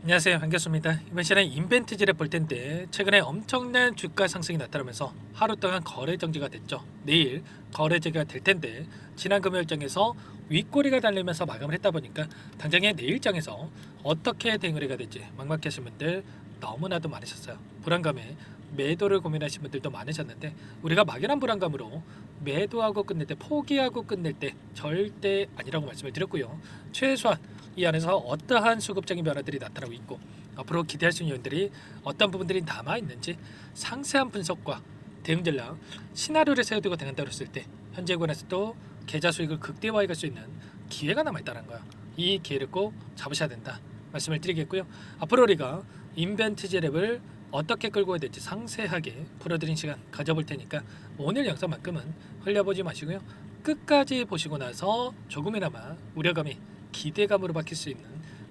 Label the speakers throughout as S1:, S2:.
S1: 안녕하세요, 반갑습니다. 이번 시간에 인벤트지를 볼 텐데 최근에 엄청난 주가 상승이 나타나면서 하루 동안 거래 정지가 됐죠. 내일 거래 재개가 될 텐데 지난 금요일장에서 윗꼬리가 달리면서 마감을 했다 보니까 당장에 내일장에서 어떻게 대응을 해야 될지 막막하신 분들 너무나도 많으셨어요. 불안감에 매도를 고민하신 분들도 많으셨는데 우리가 막연한 불안감으로 매도하고 끝낼 때 포기하고 끝낼 때 절대 아니라고 말씀을 드렸고요. 최소한 이 안에서 어떠한 수급적인 변화들이 나타나고 있고 앞으로 기대할 수 있는 요인들이 어떤 부분들이 남아 있는지 상세한 분석과 대응 전략 시나리오를 세워두고 대응한다고 했을 때 현재 권에서도 계좌 수익을 극대화할 수 있는 기회가 남아 있다는 거야. 이 기회를 꼭 잡으셔야 된다 말씀을 드리겠고요. 앞으로 우리가 인벤트지 랩을 어떻게 끌고 가야 될지 상세하게 풀어드린 시간 가져볼 테니까 오늘 영상만큼은 흘려보지 마시고요. 끝까지 보시고 나서 조금이나마 우려감이 기대감으로 바뀔 수 있는,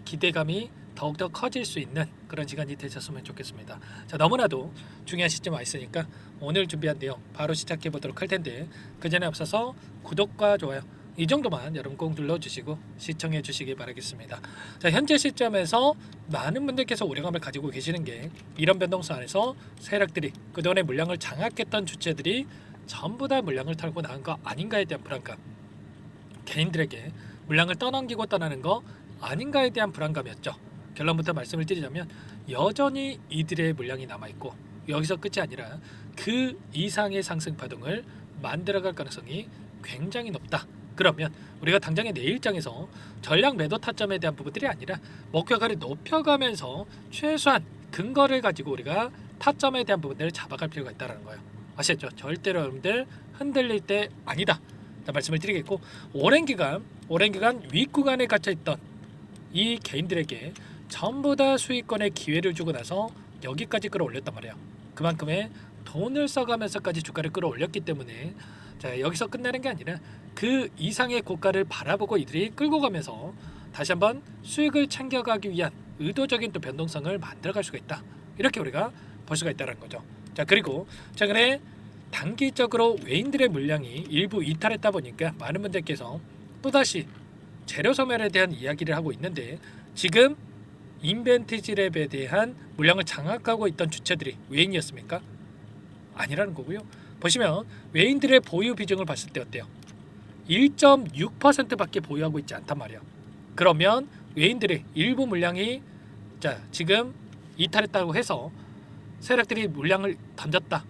S1: 기대감이 더욱더 커질 수 있는 그런 시간이 되셨으면 좋겠습니다. 자, 너무나도 중요한 시점 와 있으니까 오늘 준비한 내용 바로 시작해 보도록 할 텐데 그 전에 앞서서 구독과 좋아요 이 정도만 여러분 꼭 눌러주시고 시청해 주시기 바라겠습니다. 자, 현재 시점에서 많은 분들께서 우려감을 가지고 계시는 게 이런 변동성 안에서 세력들이 그동안의 물량을 장악했던 주체들이 전부 다 물량을 털고 나간 거 아닌가에 대한 불안감, 개인들에게 물량을 떠넘기고 떠나는 거 아닌가에 대한 불안감이었죠. 결론부터 말씀을 드리자면 여전히 이들의 물량이 남아있고 여기서 끝이 아니라 그 이상의 상승 파동을 만들어갈 가능성이 굉장히 높다. 그러면 우리가 당장의 내일장에서 전략 매도 타점에 대한 부분들이 아니라 목표가를 높여가면서 최소한 근거를 가지고 우리가 타점에 대한 부분들을 잡아갈 필요가 있다는 거예요. 아시겠죠? 절대로 여러분들 흔들릴 때 아니다. 말씀을 드리겠고 오랜 기간 윗구간에 갇혀있던 이 개인들에게 전부 다 수익권의 기회를 주고 나서 여기까지 끌어올렸단 말이에요. 그만큼의 돈을 써가면서까지 주가를 끌어올렸기 때문에 자, 여기서 끝나는 게 아니라 그 이상의 고가를 바라보고 이들이 끌고 가면서 다시 한번 수익을 챙겨가기 위한 의도적인 또 변동성을 만들어갈 수가 있다. 이렇게 우리가 볼 수가 있다는 거죠. 자, 그리고 최근에 단기적으로 외인들의 물량이 일부 이탈했다 보니까 많은 분들께서 또다시 재료 소멸에 대한 이야기를 하고 있는데 지금 인벤트지 랩에 대한 물량을 장악하고 있던 주체들이 외인이었습니까? 아니라는 거고요. 보시면 외인들의 보유 비중을 봤을 때 어때요? 1.6%밖에 보유하고 있지 않단 말이야. 그러면 외인들의 일부 물량이 자 지금 이탈했다고 해서 세력들이 물량을 던졌다.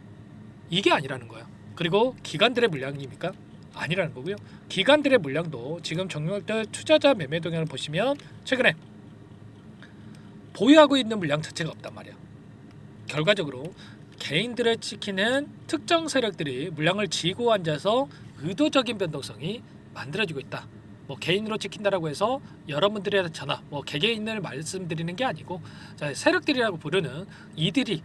S1: 이게 아니라는 거예요. 그리고 기관들의 물량입니까? 아니라는 거고요. 기관들의 물량도 지금 정유학들 투자자 매매 동향을 보시면 최근에 보유하고 있는 물량 자체가 없단 말이야. 결과적으로 개인들을 지키는 특정 세력들이 물량을 쥐고 앉아서 의도적인 변동성이 만들어지고 있다. 뭐 개인으로 지킨다라고 해서 여러분들의 전화, 뭐 개개인을 말씀드리는 게 아니고 자, 세력들이라고 부르는 이들이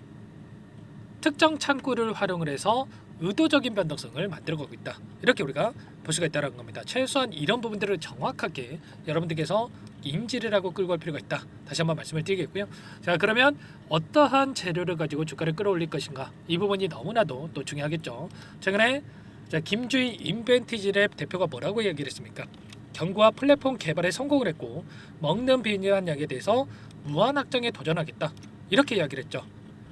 S1: 특정 창구를 활용을 해서 의도적인 변동성을 만들어가고 있다. 이렇게 우리가 볼 수가 있다는 겁니다. 최소한 이런 부분들을 정확하게 여러분들께서 인지를 하고 끌고 갈 필요가 있다. 다시 한번 말씀을 드리겠고요. 자, 그러면 어떠한 재료를 가지고 주가를 끌어올릴 것인가? 이 부분이 너무나도 또 중요하겠죠. 최근에 자, 김주희 인벤티지랩 대표가 뭐라고 이야기를 했습니까? 경구와 플랫폼 개발에 성공을 했고 먹는 비닐한약에 대해서 무한확정에 도전하겠다. 이렇게 이야기를 했죠.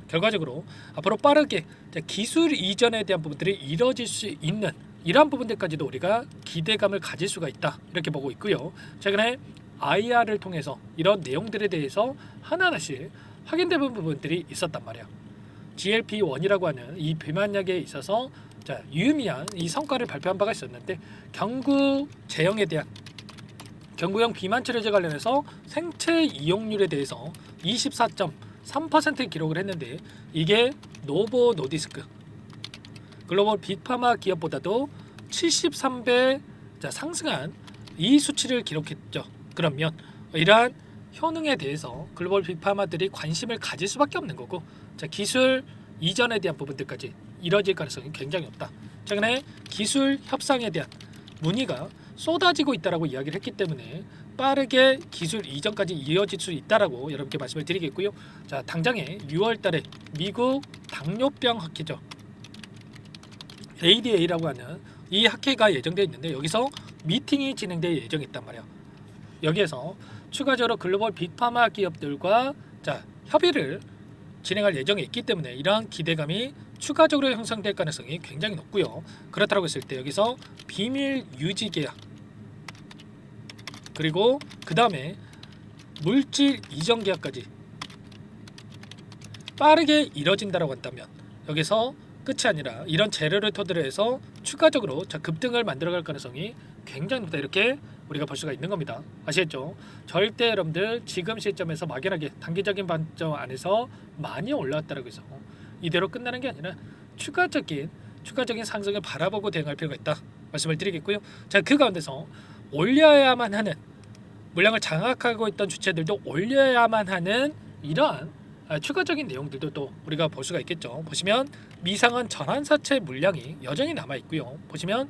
S1: 결과적으로 앞으로 빠르게 기술 이전에 대한 부분들이 이뤄질 수 있는 이러한 부분들까지도 우리가 기대감을 가질 수가 있다. 이렇게 보고 있고요. 최근에 IR을 통해서 이런 내용들에 대해서 하나하나씩 확인되는 부분들이 있었단 말이야. GLP-1이라고 하는 이 비만약에 있어서 자, 유의미한 이 성과를 발표한 바가 있었는데 경구 제형에 대한 경구형 비만 치료제 관련해서 생체 이용률에 대해서 24.3% 기록을 했는데 이게 노보 노디스크 글로벌 빅파마 기업보다도 73배 상승한 이 수치를 기록했죠. 그러면 이러한 효능에 대해서 글로벌 빅파마들이 관심을 가질 수밖에 없는 거고 자, 기술 이전에 대한 부분들까지 이뤄질 가능성이 굉장히 없다. 최근에 기술 협상에 대한 문의가 쏟아지고 있다라고 이야기를 했기 때문에 빠르게 기술 이전까지 이어질 수 있다라고 여러분께 말씀을 드리겠고요. 자, 당장에 6월달에 미국 당뇨병 학회죠. ADA라고 하는 이 학회가 예정되어 있는데 여기서 미팅이 진행될 예정이 있단 말이야. 여기에서 추가적으로 글로벌 빅파마 기업들과 협의를 진행할 예정에 있기 때문에 이러한 기대감이 추가적으로 형성될 가능성이 굉장히 높고요. 그렇다고 했을 때 여기서 비밀 유지 계약 그리고 그 다음에 물질 이전 계약까지 빠르게 이뤄진다고 한다면 여기서 끝이 아니라 이런 재료를 토대로 해서 추가적으로 급등을 만들어갈 가능성이 굉장히 높다, 이렇게 우리가 볼 수가 있는 겁니다. 아시겠죠? 절대 여러분들 지금 시점에서 막연하게 단기적인 관점 안에서 많이 올라왔다라고 해서 이대로 끝나는 게 아니라 추가적인 상승을 바라보고 대응할 필요가 있다 말씀을 드리겠고요. 자, 그 가운데서 올려야만 하는, 물량을 장악하고 있던 주체들도 올려야만 하는 이러한 추가적인 내용들도 또 우리가 볼 수가 있겠죠. 보시면 미상한 전환사채 물량이 여전히 남아 있고요. 보시면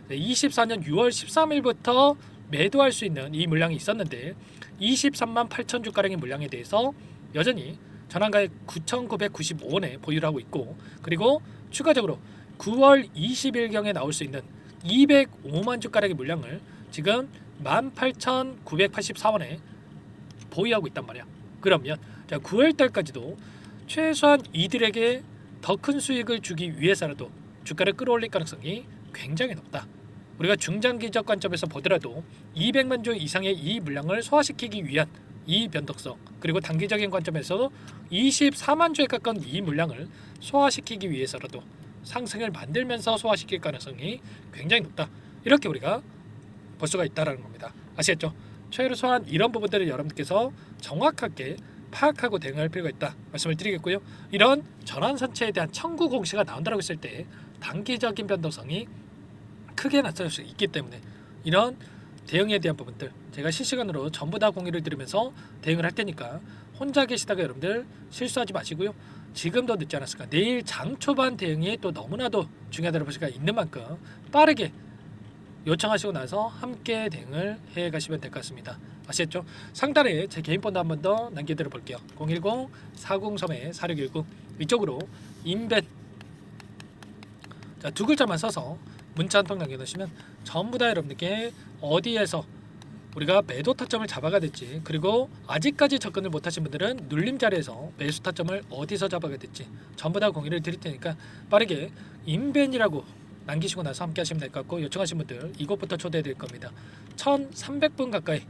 S1: 24년 6월 13일부터 매도할 수 있는 이 물량이 있었는데 23만 8천 주가량의 물량에 대해서 여전히 전환가액 9,995원에 보유를 하고 있고, 그리고 추가적으로 9월 20일경에 나올 수 있는 205만 주가량의 물량을 지금 18,984원에 보유하고 있단 말이야. 그러면 9월달까지도 최소한 이들에게 더 큰 수익을 주기 위해서라도 주가를 끌어올릴 가능성이 굉장히 높다. 우리가 중장기적 관점에서 보더라도 200만 주 이상의 이 물량을 소화시키기 위한 이 변동성, 그리고 단기적인 관점에서 24만 주에 가까운 이 물량을 소화시키기 위해서라도 상승을 만들면서 소화시킬 가능성이 굉장히 높다, 이렇게 우리가 볼 수가 있다는 겁니다. 아시겠죠? 최소한 이런 부분들을 여러분께서 정확하게 파악하고 대응할 필요가 있다 말씀을 드리겠고요. 이런 전환선체에 대한 청구 공시가 나온다고 했을 때 단기적인 변동성이 크게 나타날 수 있기 때문에 이런 대응에 대한 부분들 제가 실시간으로 전부 다 공유를 드리면서 대응을 할 테니까 혼자 계시다가 여러분들 실수하지 마시고요. 지금도 늦지 않았을까, 내일 장 초반 대응이 또 너무나도 중요하다는 것이 있는 만큼 빠르게 요청하시고 나서 함께 대응을 해 가시면 될 것 같습니다. 아시겠죠? 상단에 제 개인 번호 한 번 더 남겨드려 볼게요. 010-403-4619 이쪽으로 인벤 두 글자만 써서 문자 한 통 남겨놓으시면 전부 다 여러분들께 어디에서 우리가 매도 타점을 잡아가 될지, 그리고 아직까지 접근을 못하신 분들은 눌림 자리에서 매수 타점을 어디서 잡아가 될지 전부 다 공유를 드릴 테니까 빠르게 인벤이라고 남기시고 나서 함께 하시면 될 것 같고, 요청하신 분들 이곳부터 초대해 드릴 겁니다. 1300분 가까이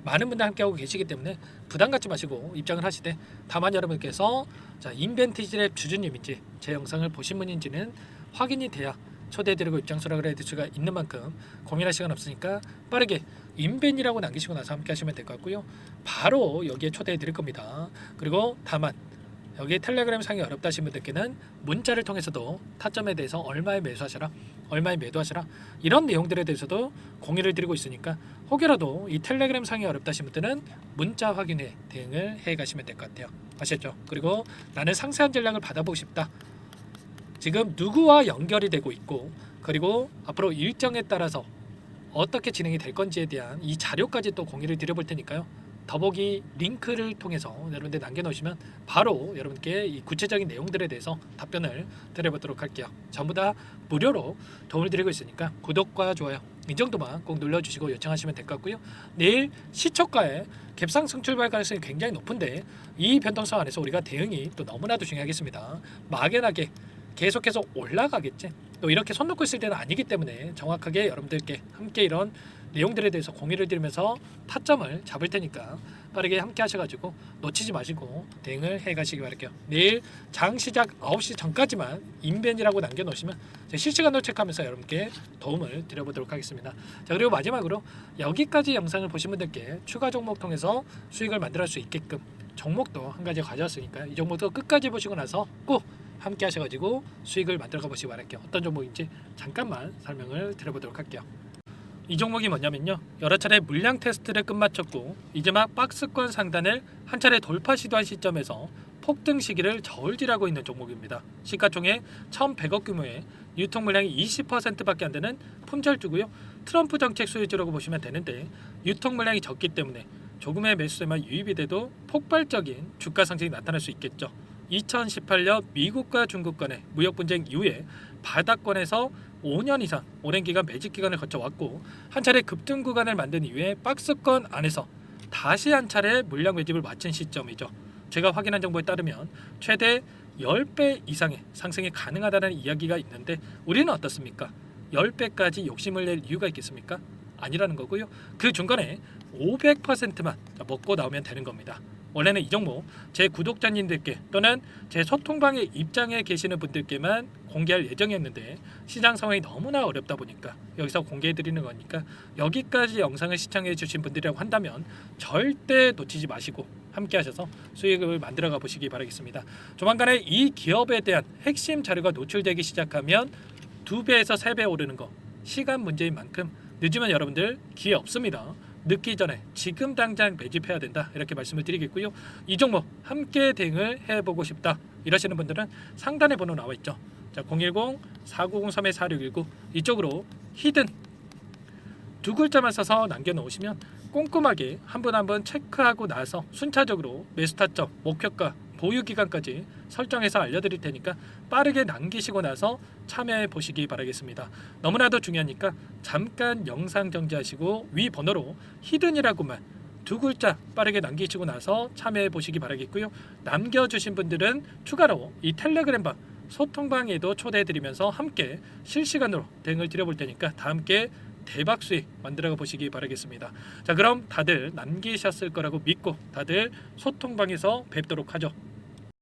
S1: 많은 분들 함께하고 계시기 때문에 부담 갖지 마시고 입장을 하시되, 다만 여러분께서 인벤티지랩 주주님인지 제 영상을 보신 분인지는 확인이 돼야 초대해드리고 입장 수락을 해드릴 수가 있는 만큼 고민할 시간 없으니까 빠르게 인벤이라고 남기시고 나서 함께 하시면 될 것 같고요. 바로 여기에 초대해 드릴 겁니다. 그리고 다만 여기 텔레그램 상이 어렵다 하신 분들께는 문자를 통해서도 타점에 대해서 얼마에 매수하셔라, 얼마에 매도하셔라, 이런 내용들에 대해서도 공유를 드리고 있으니까 혹여라도 이 텔레그램 상이 어렵다 하신 분들은 문자 확인해 대응을 해 가시면 될 것 같아요. 아시겠죠? 그리고 나는 상세한 전략을 받아보고 싶다, 지금 누구와 연결이 되고 있고, 그리고 앞으로 일정에 따라서 어떻게 진행이 될 건지에 대한 이 자료까지 또 공유를 드려볼 테니까요. 더보기 링크를 통해서 여러분들 남겨놓으시면 바로 여러분께 이 구체적인 내용들에 대해서 답변을 드려보도록 할게요. 전부 다 무료로 도움을 드리고 있으니까 구독과 좋아요 이 정도만 꼭 눌러주시고 요청하시면 될 것 같고요. 내일 시초가에 갭상승 출발 가능성이 굉장히 높은데 이 변동성 안에서 우리가 대응이 또 너무나도 중요하겠습니다. 막연하게 계속해서 올라가겠지, 또 이렇게 손 놓고 있을 때는 아니기 때문에 정확하게 여러분들께 함께 이런 내용들에 대해서 공유를 드리면서 타점을 잡을 테니까 빠르게 함께 하셔가지고 놓치지 마시고 대응을 해 가시기 바랄게요. 내일 장 시작 9시 전까지만 인벤이라고 남겨놓으시면 실시간으로 체크하면서 여러분께 도움을 드려보도록 하겠습니다. 자, 그리고 마지막으로 여기까지 영상을 보신 분들께 추가 종목 통해서 수익을 만들어갈 수 있게끔 종목도 한 가지 가져왔으니까 이 종목도 끝까지 보시고 나서 꼭 함께 하셔가지고 수익을 만들어가 보시기 바랄게요. 어떤 종목인지 잠깐만 설명을 드려보도록 할게요. 이 종목이 뭐냐면요, 여러 차례 물량 테스트를 끝마쳤고 이제 막 박스권 상단을 한 차례 돌파 시도한 시점에서 폭등 시기를 저울질하고 있는 종목입니다. 시가총액 1,100억 규모의 유통 물량이 20%밖에 안 되는 품절주고요. 트럼프 정책 수혜주라고 보시면 되는데 유통 물량이 적기 때문에 조금의 매수세만 유입이 돼도 폭발적인 주가 상승이 나타날 수 있겠죠. 2018년 미국과 중국 간의 무역 분쟁 이후에 바닥권에서 5년 이상 오랜 기간 매집 기간을 거쳐왔고 한 차례 급등 구간을 만든 이후에 박스권 안에서 다시 한 차례 물량 매집을 마친 시점이죠. 제가 확인한 정보에 따르면 최대 10배 이상의 상승이 가능하다는 이야기가 있는데 우리는 어떻습니까? 10배까지 욕심을 낼 이유가 있겠습니까? 아니라는 거고요. 그 중간에 500%만 먹고 나오면 되는 겁니다. 원래는 이 종목 제 구독자님들께 또는 제 소통방에 입장에 계시는 분들께만 공개할 예정이었는데 시장 상황이 너무나 어렵다 보니까 여기서 공개해 드리는 거니까 여기까지 영상을 시청해 주신 분들이라고 한다면 절대 놓치지 마시고 함께 하셔서 수익을 만들어 가 보시기 바라겠습니다. 조만간에 이 기업에 대한 핵심 자료가 노출되기 시작하면 2배에서 3배 오르는 거 시간 문제인 만큼 늦으면 여러분들 기회 없습니다. 늦기 전에 지금 당장 매집해야 된다 이렇게 말씀을 드리겠고요. 이 종목 함께 대응을 해보고 싶다 이러시는 분들은 상단에 번호 나와 있죠. 자, 010-4903-4619 이쪽으로 히든 두 글자만 써서 남겨놓으시면 꼼꼼하게 한 분 한 분 체크하고 나서 순차적으로 매수 타점, 목표가, 보유 기간까지 설정해서 알려드릴 테니까 빠르게 남기시고 나서 참여해 보시기 바라겠습니다. 너무나도 중요하니까 잠깐 영상 정지하시고 위 번호로 히든이라고만 두 글자 빠르게 남기시고 나서 참여해 보시기 바라겠고요. 남겨주신 분들은 추가로 이 텔레그램방 소통방에도 초대해 드리면서 함께 실시간으로 대응을 드려볼 테니까 다 함께 대박 수익 만들어 보시기 바라겠습니다. 자, 그럼 다들 남기셨을 거라고 믿고 다들 소통방에서 뵙도록 하죠.